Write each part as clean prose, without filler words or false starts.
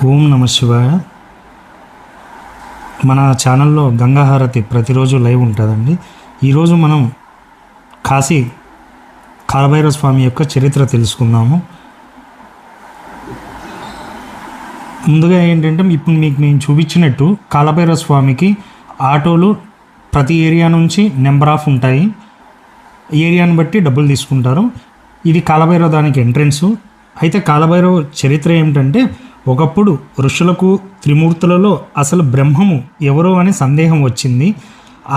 ఓం నమ శివాయ. మన ఛానల్లో గంగాహారతి ప్రతిరోజు లైవ్ ఉంటుందండి. ఈరోజు మనం కాశీ కాలభైరవ స్వామి యొక్క చరిత్ర తెలుసుకుందాము. ముందుగా ఏంటంటే ఇప్పుడు మీకు నేను చూపించినట్టు కాలభైరవ స్వామికి ఆటోలు ప్రతి ఏరియా నుంచి నెంబర్ ఆఫ్ ఉంటాయి. ఏరియాని బట్టి డబ్బులు తీసుకుంటారు. ఇది కాలభైరవ దానికి ఎంట్రెన్సు. అయితే కాలభైరవ చరిత్ర ఏమిటంటే, ఒకప్పుడు ఋషులకు త్రిమూర్తులలో అసలు బ్రహ్మము ఎవరో అని సందేహం వచ్చింది.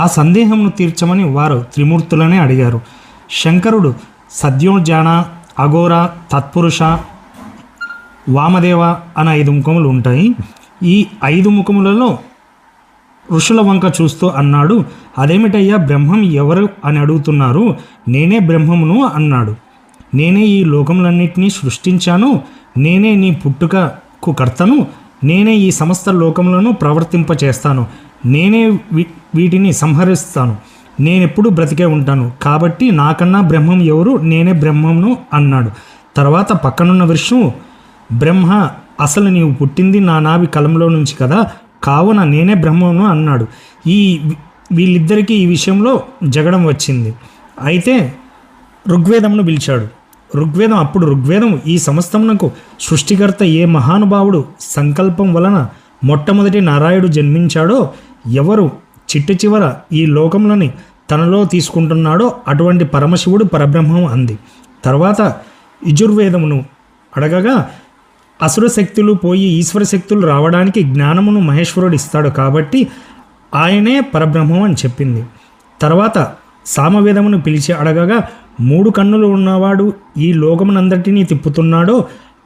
ఆ సందేహమును తీర్చమని వారు త్రిమూర్తులనే అడిగారు. శంకరుడు సద్యోజాన, అఘోర, తత్పురుష, వామదేవ అనే 5 ముఖములు ఉంటాయి. ఈ 5 ముఖములలో ఋషుల వంక చూస్తూ అన్నాడు, అదేమిటయ్యా బ్రహ్మం ఎవరు అని అడుగుతున్నారు? నేనే బ్రహ్మమును అన్నాడు. నేనే ఈ లోకములన్నింటినీ సృష్టించాను. నేనే నీ పుట్టుకకు కర్తను. నేనే ఈ సమస్త లోకములను ప్రవర్తింపచేస్తాను. నేనే వీటిని సంహరిస్తాను. నేనెప్పుడు బ్రతికే ఉంటాను. కాబట్టి నాకన్నా బ్రహ్మం ఎవరు? నేనే బ్రహ్మమును అన్నాడు. తర్వాత పక్కనున్న విష్ణువు, బ్రహ్మ అసలు నీవు పుట్టింది నా నాభి కలంలో నుంచి కదా, కావున నేనే బ్రహ్మను అన్నాడు. వీళ్ళిద్దరికీ ఈ విషయంలో జగడం వచ్చింది. అయితే ఋగ్వేదమును పిలిచాడు. ఋగ్వేదం ఈ సమస్తమునకు సృష్టికర్త ఏ మహానుభావుడు సంకల్పం వలన మొట్టమొదటి నారాయణుడు జన్మించాడో, ఎవరు చిట్ట చివర ఈ లోకములని తనలో తీసుకుంటున్నాడో అటువంటి పరమశివుడు పరబ్రహ్మం అంది. తర్వాత యజుర్వేదమును అడగగా, అసుర శక్తులు పోయి ఈశ్వర శక్తులు రావడానికి జ్ఞానమును మహేశ్వరుడు ఇస్తాడు కాబట్టి ఆయనే పరబ్రహ్మం అని చెప్పింది. తర్వాత సామవేదమును పిలిచి అడగగా, 3 కన్నులు ఉన్నవాడు ఈ లోకమునందరినీ తిప్పుతున్నాడో,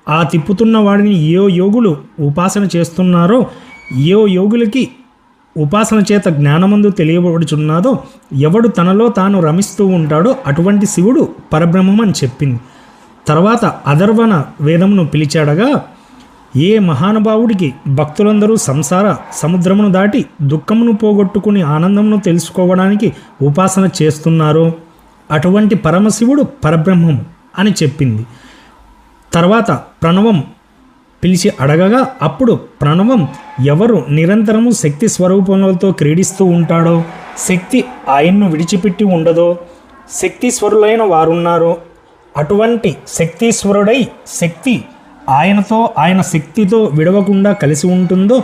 ఆ తిప్పుతున్న వాడిని ఏ యోగులు ఉపాసన చేస్తున్నారో, ఏ యోగులకి ఉపాసన చేత జ్ఞానమందు తెలియబడుచున్నాదో, ఎవడు తనలో తాను రమిస్తూ ఉంటాడో అటువంటి శివుడు పరబ్రహ్మం అని చెప్పింది. తర్వాత అధర్వణ వేదమును పిలిచాడగా, ఏ మహానుభావుడికి భక్తులందరూ సంసార సముద్రమును దాటి దుఃఖమును పోగొట్టుకుని ఆనందమును తెలుసుకోవడానికి ఉపాసన చేస్తున్నారో అటువంటి పరమశివుడు పరబ్రహ్మము అని చెప్పింది. తర్వాత ప్రణవం పిలిచి అడగగా, అప్పుడు ప్రణవం ఎవరు నిరంతరము శక్తి స్వరూపములతో క్రీడిస్తూ ఉంటాడో, శక్తి ఆయన్ను విడిచిపెట్టి ఉండదో, శక్తిస్వరులైన వారున్నారో, అటువంటి శక్తీశ్వరుడై శక్తి ఆయనతో ఆయన శక్తితో విడవకుండా కలిసి ఉంటుందో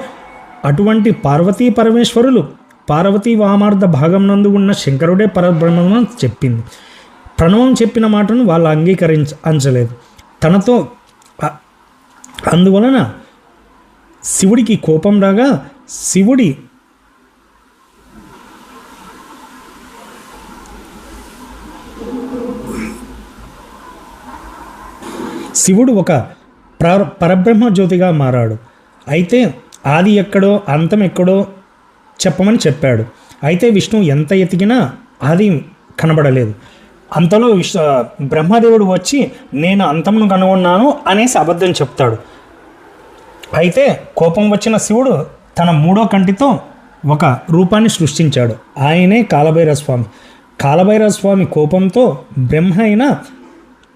అటువంటి పార్వతీ పరమేశ్వరులు పార్వతీ వామార్ధ భాగం నందు ఉన్న శంకరుడే పరబ్రహ్మం అని చెప్పింది. ప్రణవం చెప్పిన మాటను వాళ్ళు అంచలేదు. తనతో అందువలన శివుడికి కోపం రాగా, శివుడు ఒక పరబ్రహ్మ జ్యోతిగా మారాడు. అయితే ఆది ఎక్కడో అంతం ఎక్కడో చెప్పమని చెప్పాడు. అయితే విష్ణువు ఎంత ఎతికినా అది కనబడలేదు. అంతలో బ్రహ్మదేవుడు వచ్చి నేను అంతమును కనుగొన్నాను అనేసి అబద్ధం చెప్తాడు. అయితే కోపం వచ్చిన శివుడు తన 3వ కంటితో ఒక రూపాన్ని సృష్టించాడు. ఆయనే కాలభైరవ స్వామి. కాలభైరవ స్వామి కోపంతో బ్రహ్మ అయిన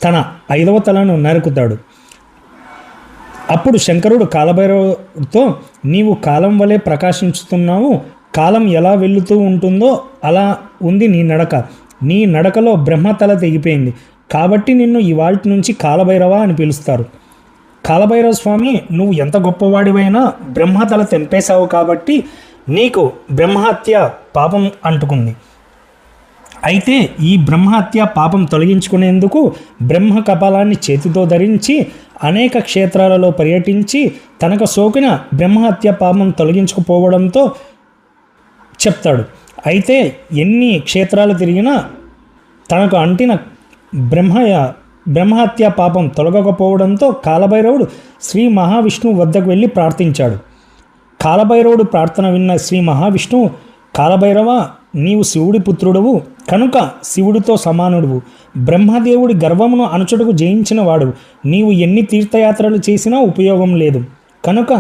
తన 5వ తలను నరుకుతాడు. అప్పుడు శంకరుడు కాలభైరవుతో, నీవు కాలం వలె ప్రకాశించుతున్నావు. కాలం ఎలా వెళుతూ ఉంటుందో అలా ఉంది నీ నడక. నీ నడకలో బ్రహ్మ తల తెగిపోయింది. కాబట్టి నిన్ను ఇవాల్టి నుంచి కాలభైరవ అని పిలుస్తారు. కాలభైరవ స్వామి, నువ్వు ఎంత గొప్పవాడివైనా బ్రహ్మతల తెంపేశావు కాబట్టి నీకు బ్రహ్మహత్య పాపం అంటుకుంది. అయితే ఈ బ్రహ్మహత్య పాపం తొలగించుకునేందుకు బ్రహ్మ కపాలాన్ని చేతితో ధరించి అనేక క్షేత్రాలలో పర్యటించి తనకు సోకిన బ్రహ్మహత్య పాపం తొలగించుకుపోవడంతో చెప్తాడు. అయితే ఎన్ని క్షేత్రాలు తిరిగినా తనకు అంటిన బ్రహ్మహత్య పాపం తొలగకపోవడంతో కాలభైరవుడు శ్రీ మహావిష్ణువు వద్దకు వెళ్ళి ప్రార్థించాడు. కాలభైరవుడు ప్రార్థన విన్న శ్రీ మహావిష్ణువు, కాలభైరవ, నీవు శివుడి పుత్రుడవు కనుక శివుడితో సమానుడువు. బ్రహ్మదేవుడి గర్వమును అణచుటకు జయించిన వాడు. నీవు ఎన్ని తీర్థయాత్రలు చేసినా ఉపయోగం లేదు. కనుక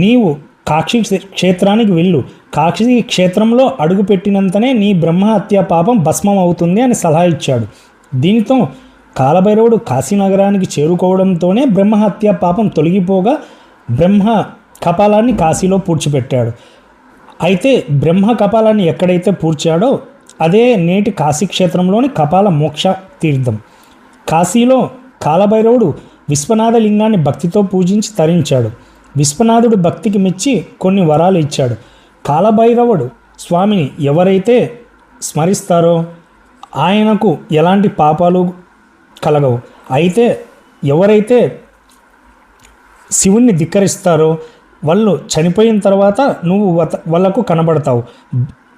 నీవు కాక్షి క్షేత్రానికి వెళ్ళు. కాక్షి క్షేత్రంలో అడుగుపెట్టినంతనే నీ బ్రహ్మహత్య పాపం భస్మం అవుతుంది అని సలహా ఇచ్చాడు. దీనితో కాలభైరవుడు కాశీనగరానికి చేరుకోవడంతోనే బ్రహ్మహత్య పాపం తొలగిపోగా బ్రహ్మ కపాలాన్ని కాశీలో పూడ్చిపెట్టాడు. అయితే బ్రహ్మ కపాలాన్ని ఎక్కడైతే పూడ్చాడో అదే నేటి కాశీక్షేత్రంలోని కపాల మోక్ష తీర్థం. కాశీలో కాలభైరవుడు విశ్వనాథ లింగాన్ని భక్తితో పూజించి తరించాడు. విశ్వనాథుడు భక్తికి మెచ్చి కొన్ని వరాలు ఇచ్చాడు. కాలభైరవుడు స్వామిని ఎవరైతే స్మరిస్తారో ఆయనకు ఎలాంటి పాపాలు కలగవు. అయితే ఎవరైతే శివుణ్ణి ధిక్కరిస్తారో వాళ్ళు చనిపోయిన తర్వాత నువ్వు వాళ్ళకు కనబడతావు.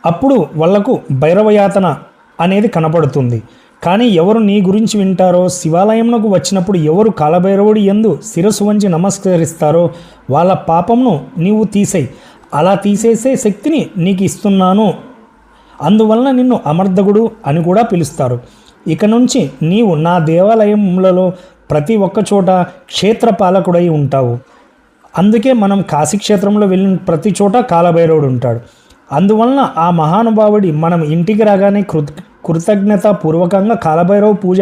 అప్పుడు వాళ్ళకు భైరవయాతన అనేది కనపడుతుంది. కానీ ఎవరు నీ గురించి వింటారో, శివాలయంలోకి వచ్చినప్పుడు ఎవరు కాలభైరవుడి యందు శిరస్సు వంచి నమస్కరిస్తారో వాళ్ళ పాపంను నీవు తీసేయి. అలా తీసేసే శక్తిని నీకు ఇస్తున్నాను. అందువలన నిన్ను అమర్దగుడు అని కూడా పిలుస్తారు. ఇక నుంచి నీవు నా దేవాలయములలో ప్రతి ఒక్క చోట క్షేత్రపాలకుడై ఉంటావు. అందుకే మనం కాశీక్షేత్రంలో వెళ్ళిన ప్రతి చోట కాలభైరవుడు ఉంటాడు. అందువలన ఆ మహానుభావుడి మనం ఇంటికి రాగానే కృతజ్ఞతాపూర్వకంగా కాలభైరవ పూజ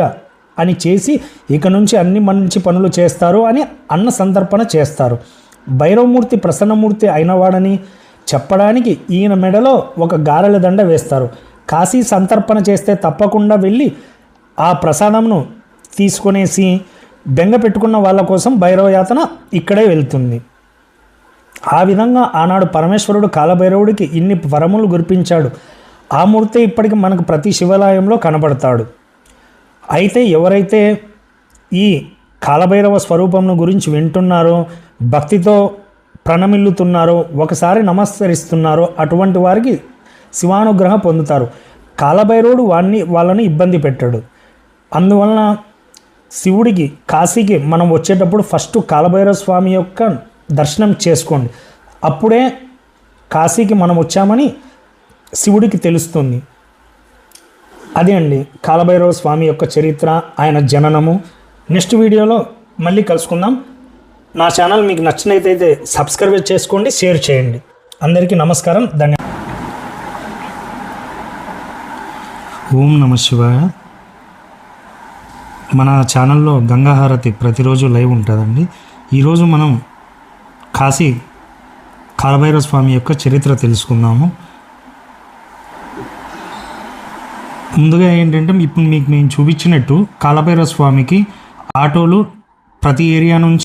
అని చేసి ఇక నుంచి అన్ని మంచి పనులు చేస్తారు అని అన్న సంతర్పణ చేస్తారు. భైరవమూర్తి ప్రసన్నమూర్తి అయినవాడని చెప్పడానికి ఈయన మెడలో ఒక గారెల దండ వేస్తారు. కాశీ సంతర్పణ చేస్తే తప్పకుండా వెళ్ళి ఆ ప్రసాదంను తీసుకునేసి బెంగ పెట్టుకున్న వాళ్ళ కోసం భైరవయాతన ఇక్కడే వెళ్తుంది. ఆ విధంగా ఆనాడు పరమేశ్వరుడు కాలభైరవుడికి ఇన్ని వరములు గురిపించాడు. ఆ మూర్తి ఇప్పటికి మనకు ప్రతి శివాలయంలో కనబడతాడు. అయితే ఎవరైతే ఈ కాలభైరవ స్వరూపంను గురించి వింటున్నారో, భక్తితో ప్రణమిల్లుతున్నారో, ఒకసారి నమస్కరిస్తున్నారో అటువంటి వారికి శివానుగ్రహం పొందుతారు. కాలభైరవుడు వాళ్ళని ఇబ్బంది పెట్టాడు. అందువలన శివుడికి కాశీకి మనం వచ్చేటప్పుడు ఫస్ట్ కాలభైరవ స్వామి యొక్క దర్శనం చేసుకోండి. అప్పుడే కాశీకి మనం వచ్చామని శివుడికి తెలుస్తుంది. అదే అండి కాలభైరవ స్వామి యొక్క చరిత్ర, ఆయన జననము. నెక్స్ట్ వీడియోలో మళ్ళీ కలుసుకుందాం. నా ఛానల్ మీకు నచ్చినట్లయితే సబ్స్క్రైబ్ చేసుకోండి, షేర్ చేయండి. అందరికీ నమస్కారం, ధన్యవాదాలు. ఓం నమ శివాయ. మన ఛానల్లో గంగాహారతి ప్రతిరోజు లైవ్ ఉంటుందండి. ఈరోజు మనం కాశీ కాలభైరవ స్వామి యొక్క చరిత్ర తెలుసుకుందాము. ముందుగా ఏంటంటే ఇప్పుడు మీకు నేను చూపించినట్టు కాలభైరవ స్వామికి ఆటోలు ప్రతి ఏరియా నుంచి